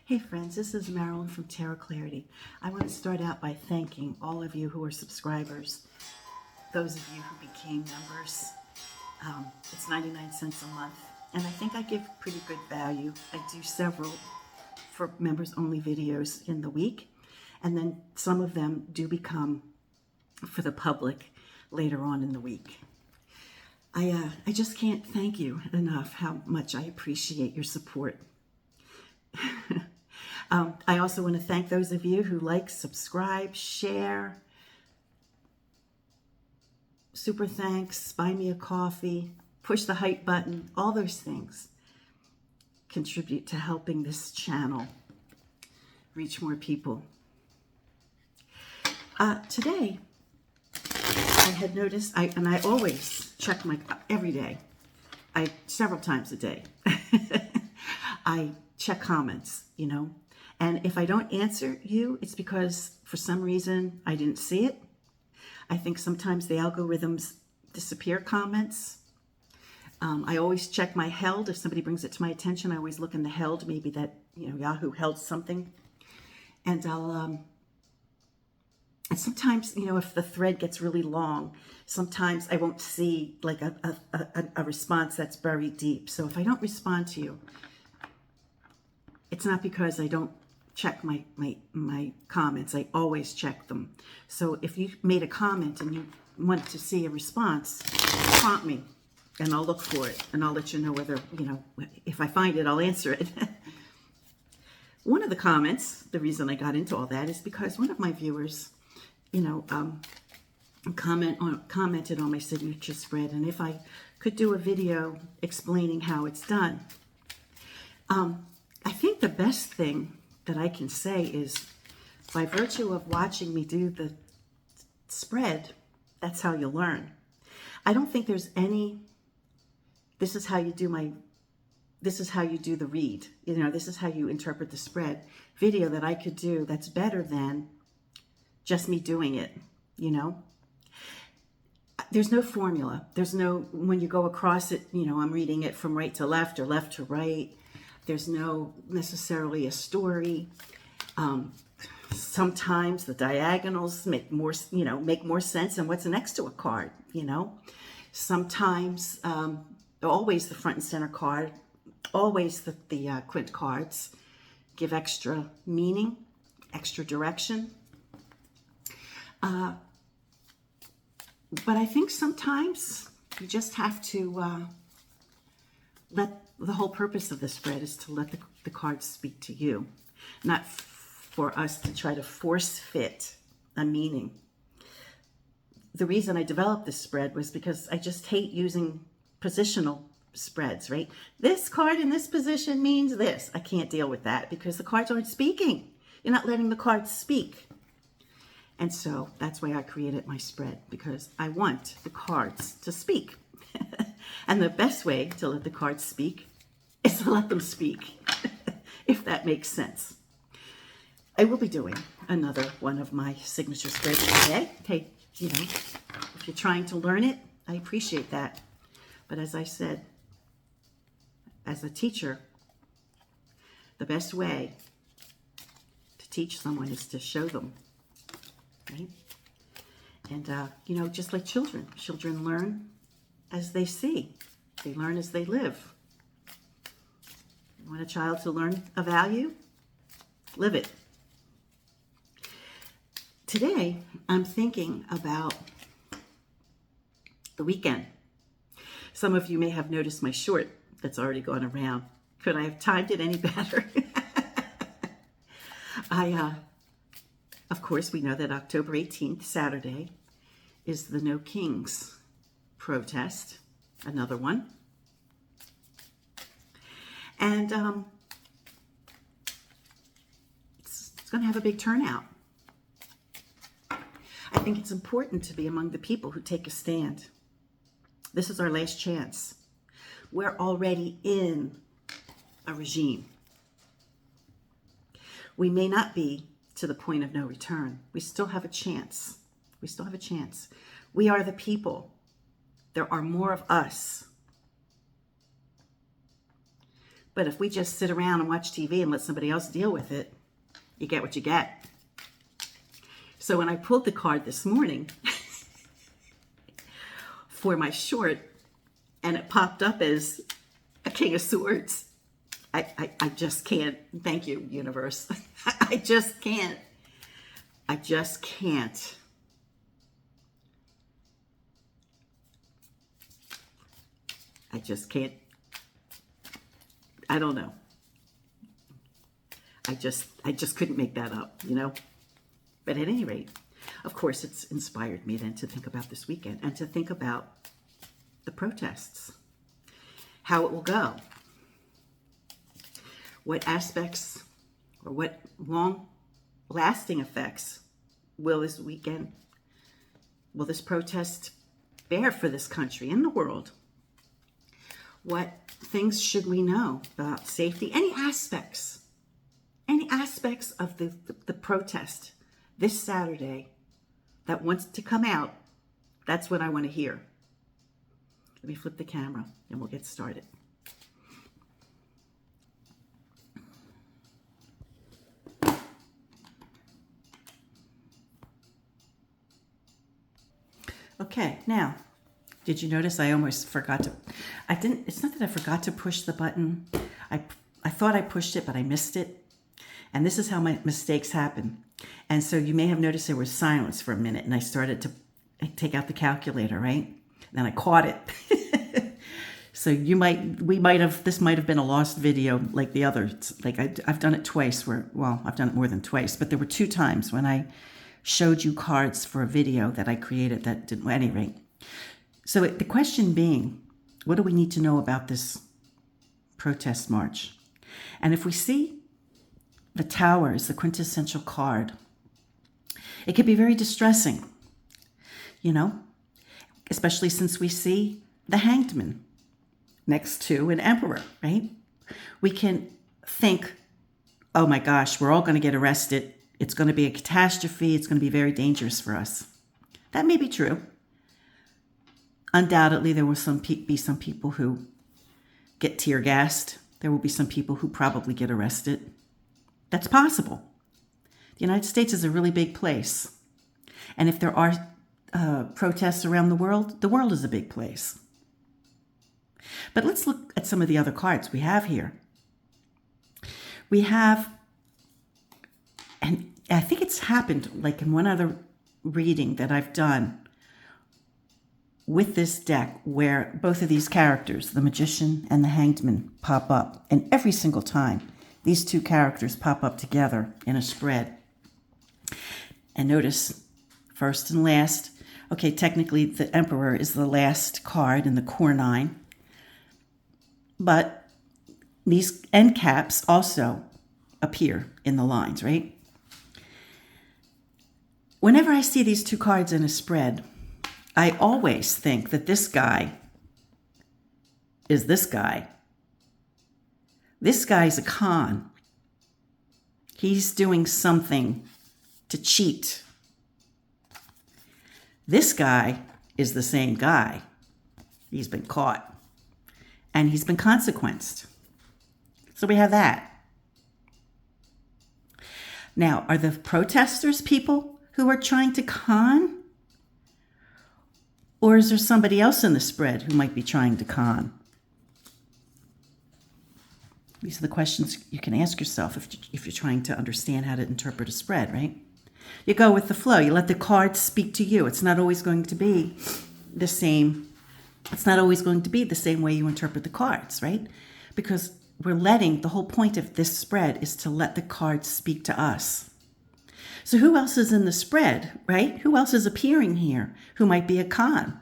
Hey friends, this is Marilyn from Tarot Clarity. I want to start out by thanking all of you who are subscribers, those of you who became members. It's 99 cents a month, and I think I give pretty good value. I do several for members only videos in the week, and then some of them do become for the public later on in the week. I just can't thank you enough how much I appreciate your support. I also want to thank those of you who like, subscribe, share, super thanks, buy me a coffee, push the hype button, all those things contribute to helping this channel reach more people. Today, I had noticed, and I always check every day, several times a day, I check comments, and if I don't answer you, it's because for some reason I didn't see it. I think sometimes the algorithms disappear comments. I always check my held. If somebody brings it to my attention, I always look in the held, maybe that, Yahoo held something. And and sometimes, if the thread gets really long, sometimes I won't see like a response that's buried deep. So if I don't respond to you, it's not because I don't check my comments. I always check them. So if you made a comment and you want to see a response, prompt me and I'll look for it and I'll let you know whether, if I find it, I'll answer it. One of the comments, the reason I got into all that is because one of my viewers, commented on my signature spread, and if I could do a video explaining how it's done. I think the best thing that I can say is, by virtue of watching me do the spread, that's how you learn. I don't think there's any, this is how you do the read, this is how you interpret the spread video that I could do that's better than just me doing it, There's no formula. There's no, when you go across it, I'm reading it from right to left or left to right. There's no necessarily a story. Sometimes the diagonals make more sense than what's next to a card, Sometimes, always the front and center card, always the quint cards give extra meaning, extra direction. But I think sometimes you just have to the whole purpose of the spread is to let the cards speak to you, not for us to try to force fit a meaning. The reason I developed this spread was because I just hate using positional spreads, right? This card in this position means this. I can't deal with that because the cards aren't speaking. You're not letting the cards speak. And so that's why I created my spread, because I want the cards to speak. And the best way to let the cards speak is to let them speak, if that makes sense. I will be doing another one of my signature spreads today. Hey, if you're trying to learn it, I appreciate that. But as I said, as a teacher, the best way to teach someone is to show them. Right? And, just like children learn as they see. They learn as they live. You want a child to learn a value? Live it. Today, I'm thinking about the weekend. Some of you may have noticed my short that's already gone around. Could I have timed it any better? Of course, we know that October 18th, Saturday, is the No Kings protest, another one. And it's going to have a big turnout. I think it's important to be among the people who take a stand. This is our last chance. We're already in a regime. We may not be to the point of no return. We still have a chance. We still have a chance. We are the people. There are more of us. But if we just sit around and watch TV and let somebody else deal with it, you get what you get. So when I pulled the card this morning for my short, and it popped up as a King of Swords, I just can't. Thank you, universe. I just can't. I just can't. I just can't. I don't know. I just couldn't make that up, you know? But at any rate, of course, it's inspired me then to think about this weekend and to think about the protests, how it will go, what aspects or what long-lasting effects will this weekend, will this protest bear for this country and the world? What things should we know about safety? Any aspects of the protest this Saturday that wants to come out, that's what I want to hear. Let me flip the camera and we'll get started. Okay, now, did you notice I almost forgot to, it's not that I forgot to push the button. I thought I pushed it, but I missed it. And this is how my mistakes happen. And so you may have noticed there was silence for a minute and I started to take out the calculator, right? Then I caught it. So this might have been a lost video like the others. Like I've done it twice I've done it more than twice, but there were 2 times when I showed you cards for a video that I created that didn't, at any rate. So the question being, what do we need to know about this protest march? And if we see the Tower is the quintessential card, it could be very distressing, you know, especially since we see the Hanged Man next to an emperor, right? We can think, oh my gosh, we're all going to get arrested. It's going to be a catastrophe. It's going to be very dangerous for us. That may be true. Undoubtedly, there will be some people who get tear gassed. There will be some people who probably get arrested. That's possible. The United States is a really big place. And if there are protests around the world is a big place. But let's look at some of the other cards we have here. We have, and I think it's happened like in one other reading that I've done with this deck where both of these characters, the Magician and the Hanged Man, pop up. And every single time, these 2 characters pop up together in a spread. And notice, first and last, okay, technically the Emperor is the last card in the core 9. But these end caps also appear in the lines, right? Whenever I see these 2 cards in a spread, I always think that this guy is this guy. This guy's a con. He's doing something to cheat. This guy is the same guy. He's been caught. And he's been consequenced. So we have that. Now, are the protesters people who are trying to con? Or is there somebody else in the spread who might be trying to con? These are the questions you can ask yourself if you're trying to understand how to interpret a spread, right? You go with the flow. You let the cards speak to you. It's not always going to be the same. It's not always going to be the same way you interpret the cards, right? Because the whole point of this spread is to let the cards speak to us. So who else is in the spread, right? Who else is appearing here who might be a con?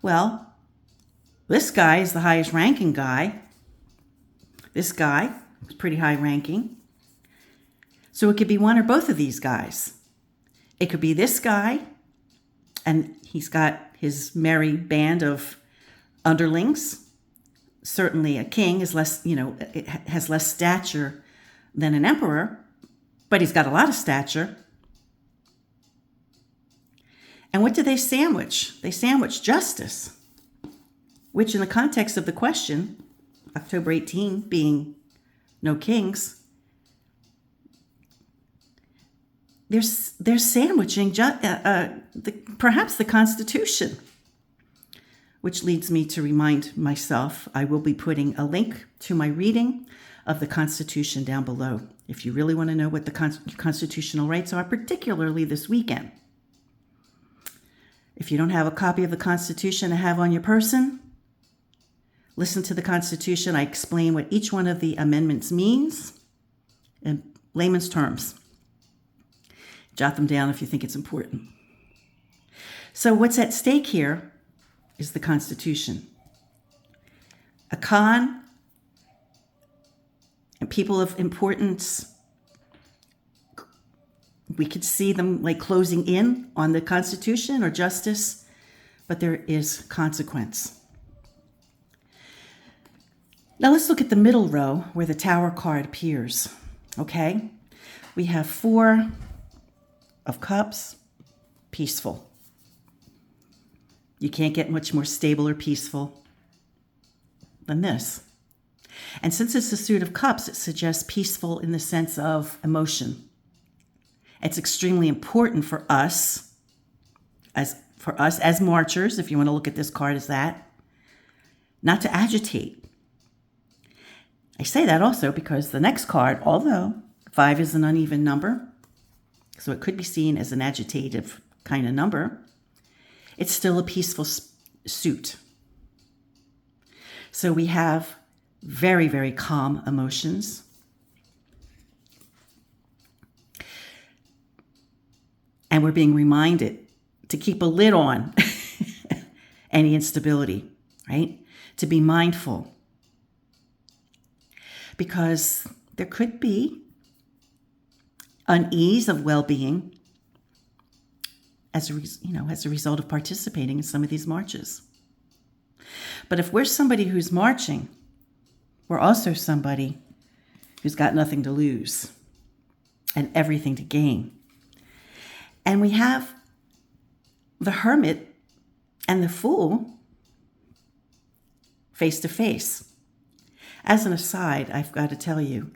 Well, this guy is the highest ranking guy. This guy is pretty high ranking. So it could be one or both of these guys. It could be this guy, and he's got his merry band of underlings. Certainly a king is less, has less stature than an emperor, but he's got a lot of stature. And what do they sandwich? They sandwich justice, which in the context of the question October 18 being no kings, they're sandwiching perhaps the Constitution, which leads me to remind myself I will be putting a link to my reading of the Constitution down below if you really want to know what the constitutional rights are, particularly this weekend. If you don't have a copy of the Constitution to have on your person, listen to the Constitution. I explain what each one of the amendments means in layman's terms. Jot them down if you think it's important. So what's at stake here is the Constitution. A con and people of importance, we could see them like closing in on the Constitution or justice, but there is consequence. Now let's look at the middle row where the Tower card appears, okay? We have 4 of Cups, peaceful. You can't get much more stable or peaceful than this. And since it's a suit of cups, it suggests peaceful in the sense of emotion. It's extremely important for us as marchers, if you want to look at this card as that, not to agitate. I say that also because the next card, although 5 is an uneven number, so it could be seen as an agitative kind of number, it's still a peaceful suit. So we have very, very calm emotions. And we're being reminded to keep a lid on any instability, right? To be mindful. Because there could be unease of well-being as a result of participating in some of these marches. But if we're somebody who's marching, we're also somebody who's got nothing to lose and everything to gain. And we have the Hermit and the Fool face to face. As an aside, I've got to tell you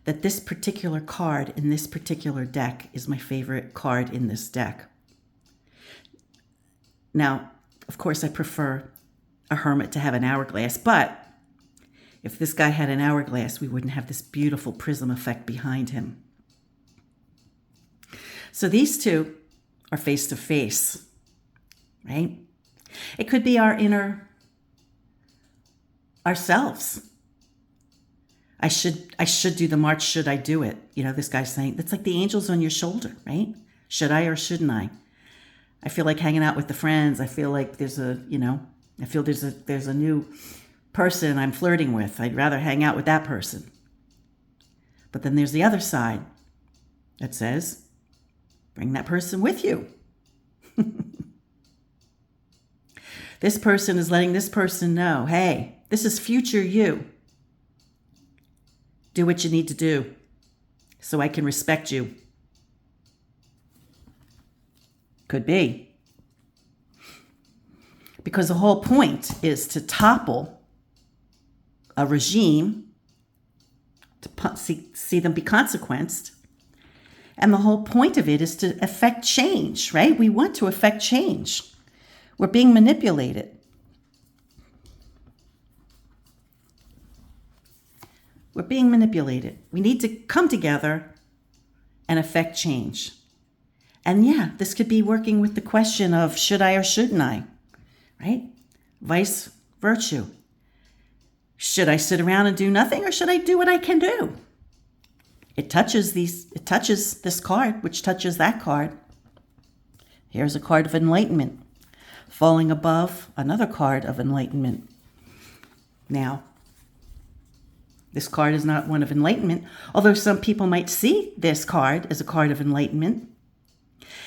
that this particular card in this particular deck is my favorite card in this deck. Now, of course, I prefer a Hermit to have an hourglass, but if this guy had an hourglass, we wouldn't have this beautiful prism effect behind him. So these two are face to face, right? It could be our inner ourselves. I should do the march. Should I do it? This guy's saying, that's like the angels on your shoulder, right? Should I or shouldn't I? I feel like hanging out with the friends. I feel like there's a new person I'm flirting with. I'd rather hang out with that person. But then there's the other side that says, bring that person with you. This person is letting this person know, hey, this is future you. Do what you need to do so I can respect you. Could be. Because the whole point is to topple a regime, to see them be consequenced. And the whole point of it is to affect change, right? We want to affect change. We're being manipulated. We're being manipulated. We need to come together and affect change. And yeah, this could be working with the question of should I or shouldn't I, right? Vice virtue. Should I sit around and do nothing or should I do what I can do? It touches this card, which touches that card. Here's a card of enlightenment, falling above another card of enlightenment. Now, this card is not one of enlightenment, although some people might see this card as a card of enlightenment.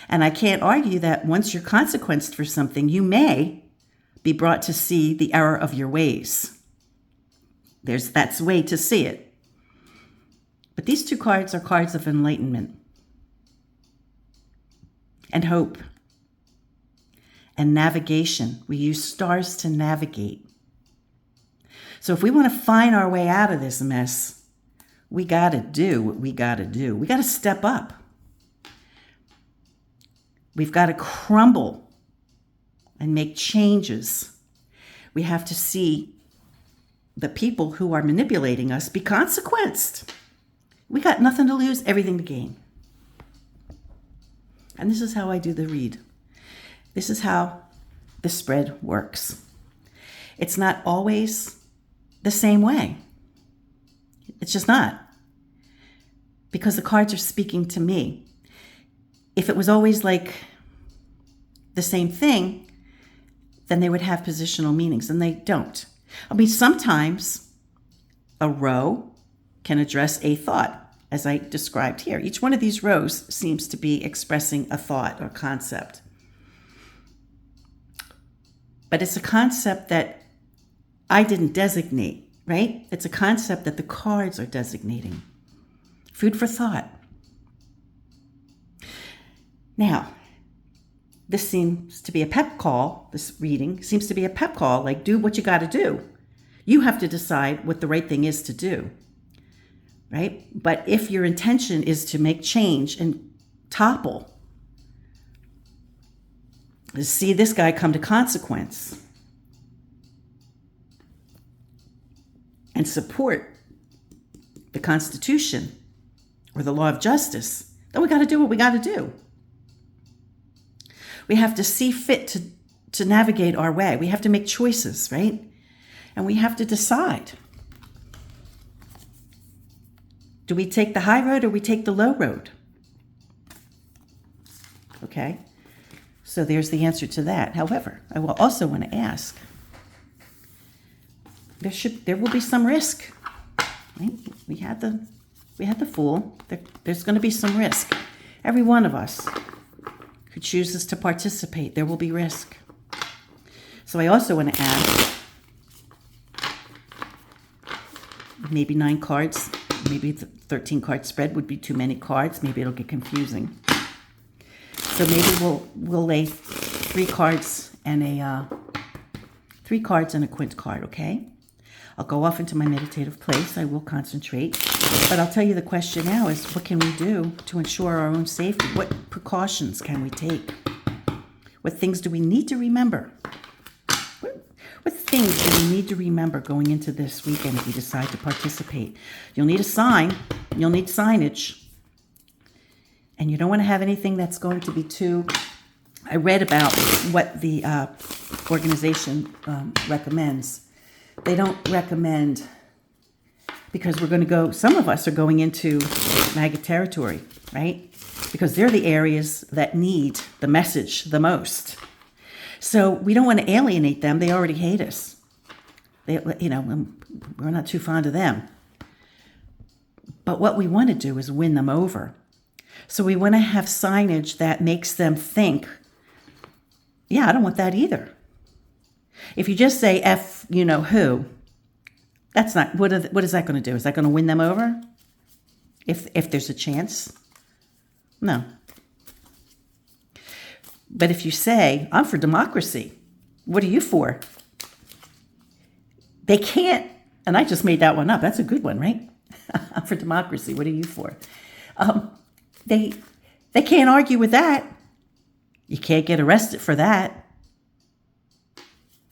And I can't argue that once you're consequenced for something, you may be brought to see the error of your ways. That's a way to see it. But these two cards are cards of enlightenment and hope and navigation. We use stars to navigate. So if we want to find our way out of this mess, we got to do what we got to do. We got to step up. We've got to crumble and make changes. We have to see the people who are manipulating us be consequenced. We got nothing to lose, everything to gain. And this is how I do the read. This is how the spread works. It's not always the same way. It's just not. Because the cards are speaking to me. If it was always like the same thing, then they would have positional meanings, and they don't. I mean, sometimes a row can address a thought, as I described here. Each one of these rows seems to be expressing a thought or concept. But it's a concept that I didn't designate, right? It's a concept that the cards are designating. Food for thought. Now, this seems to be a pep call. This reading seems to be a pep call, like do what you got to do. You have to decide what the right thing is to do, right? But if your intention is to make change and topple, see this guy come to consequence and support the Constitution or the law of justice, then we got to do what we got to do. We have to see fit to navigate our way. We have to make choices, right? And we have to decide. Do we take the high road or we take the low road? Okay, so there's the answer to that. However, I will also want to ask, there will be some risk, right? We had the Fool. There's going to be some risk. Every one of us who chooses to participate, there will be risk. So I also want to ask, maybe 9 cards, maybe the 13 card spread would be too many cards. Maybe it'll get confusing. So maybe we'll lay 3 cards and a quint card, okay? I'll go off into my meditative place. I will concentrate. But I'll tell you the question now is, what can we do to ensure our own safety? What precautions can we take? What things do we need to remember? What things do we need to remember going into this weekend if we decide to participate? You'll need a sign. You'll need signage. And you don't want to have anything that's going to be too... I read about what the organization recommends. They don't recommend, because we're going to go, some of us are going into MAGA territory, right? Because they're the areas that need the message the most. So we don't want to alienate them. They already hate us. We're not too fond of them. But what we want to do is win them over. So we want to have signage that makes them think, yeah, I don't want that either. If you just say F, who, that's not, what is that going to do? Is that going to win them over? If there's a chance? No. But if you say, I'm for democracy, what are you for? They can't, and I just made that one up. That's a good one, right? I'm for democracy. What are you for? They can't argue with that. You can't get arrested for that.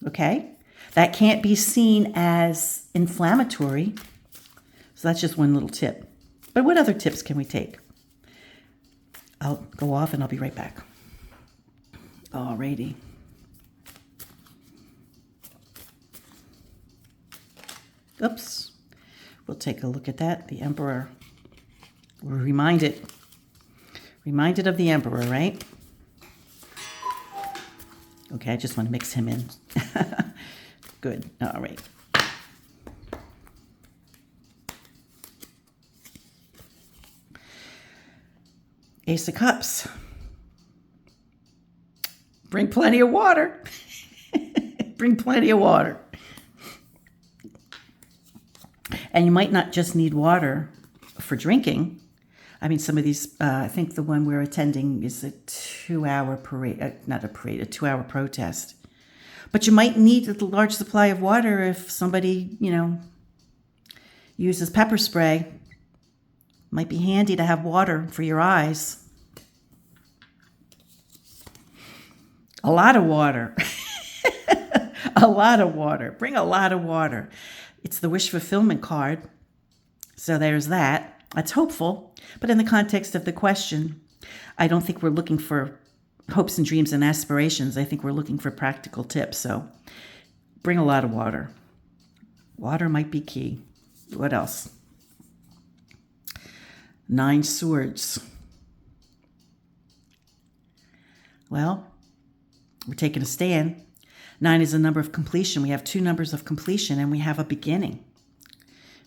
Okay? That can't be seen as inflammatory. So that's just one little tip. But what other tips can we take? I'll go off and I'll be right back. Alrighty. Oops. We'll take a look at that. The Emperor. We're reminded of the Emperor, right? Okay, I just want to mix him in. Good. All right. Ace of Cups. Bring plenty of water. Bring plenty of water. And you might not just need water for drinking. I mean, some of these, I think the one we're attending is a 2-hour parade, not a parade, a 2-hour protest. But you might need a large supply of water if somebody, uses pepper spray. Might be handy to have water for your eyes. A lot of water. A lot of water. Bring a lot of water. It's the wish fulfillment card. So there's that. That's hopeful. But in the context of the question, I don't think we're looking for hopes and dreams and aspirations. I think we're looking for practical tips. So bring a lot of water. Water might be key. What else? 9 swords. Well, we're taking a stand. 9 is a number of completion. We have 2 numbers of completion, and we have a beginning,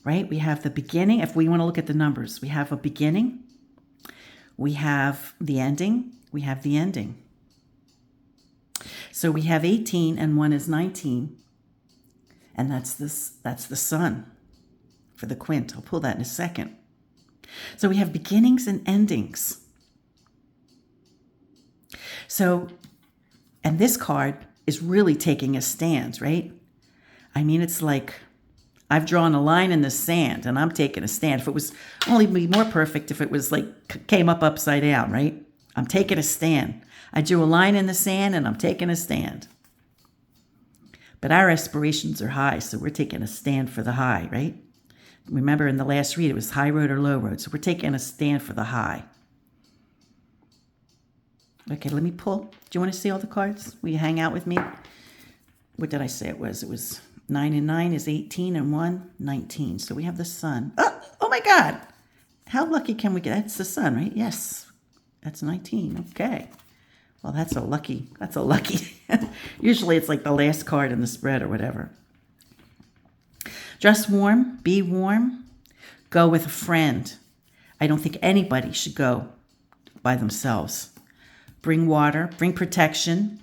right? We have the beginning. If we want to look at the numbers, we have a beginning. We have the ending. We have the ending. So we have 18, and 1 is 19. And that's the sun for the quint. I'll pull that in a second. So we have beginnings and endings. So, and this card is really taking a stand, right? I mean, it's like I've drawn a line in the sand and I'm taking a stand. If it was only be more perfect if it was like came up upside down, right? I'm taking a stand. I drew a line in the sand and I'm taking a stand. But our aspirations are high, so we're taking a stand for the high, right? Remember in the last read, it was high road or low road. So we're taking a stand for the high. Okay, let me pull. Do you want to see all the cards? Will you hang out with me? What did I say it was? It was 9 and 9 is 18 and 1, 19. So we have the sun. Oh my God. How lucky can we get? That's the sun, right? Yes. That's 19. Okay. Well, that's a lucky. Usually it's like the last card in the spread or whatever. Dress warm, be warm, go with a friend. I don't think anybody should go by themselves. Bring water, bring protection.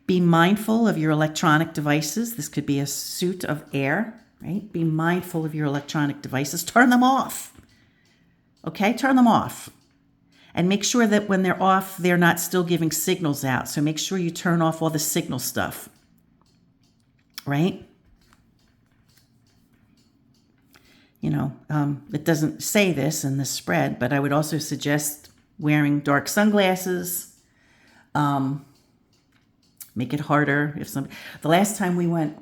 Be mindful of your electronic devices. This could be a suit of air, right? Be mindful of your electronic devices. Turn them off. Okay, turn them off. And make sure that when they're off, they're not still giving signals out. So make sure you turn off all the signal stuff, right? It doesn't say this in the spread, but I would also suggest wearing dark sunglasses. Make it harder the last time we went,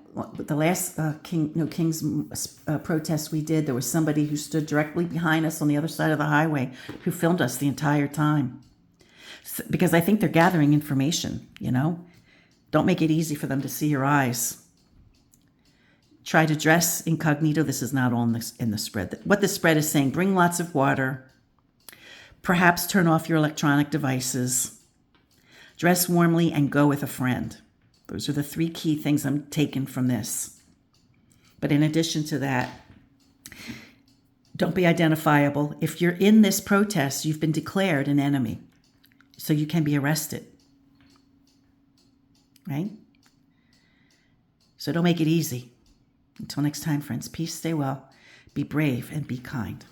the last King's protest we did, there was somebody who stood directly behind us on the other side of the highway who filmed us the entire time. Because I think they're gathering information, Don't make it easy for them to see your eyes. Try to dress incognito. This is not all in the spread. What the spread is saying, bring lots of water. Perhaps turn off your electronic devices. Dress warmly and go with a friend. Those are the 3 key things I'm taking from this. But in addition to that, don't be identifiable. If you're in this protest, you've been declared an enemy. So you can be arrested. Right? So don't make it easy. Until next time, friends, peace, stay well, be brave, and be kind.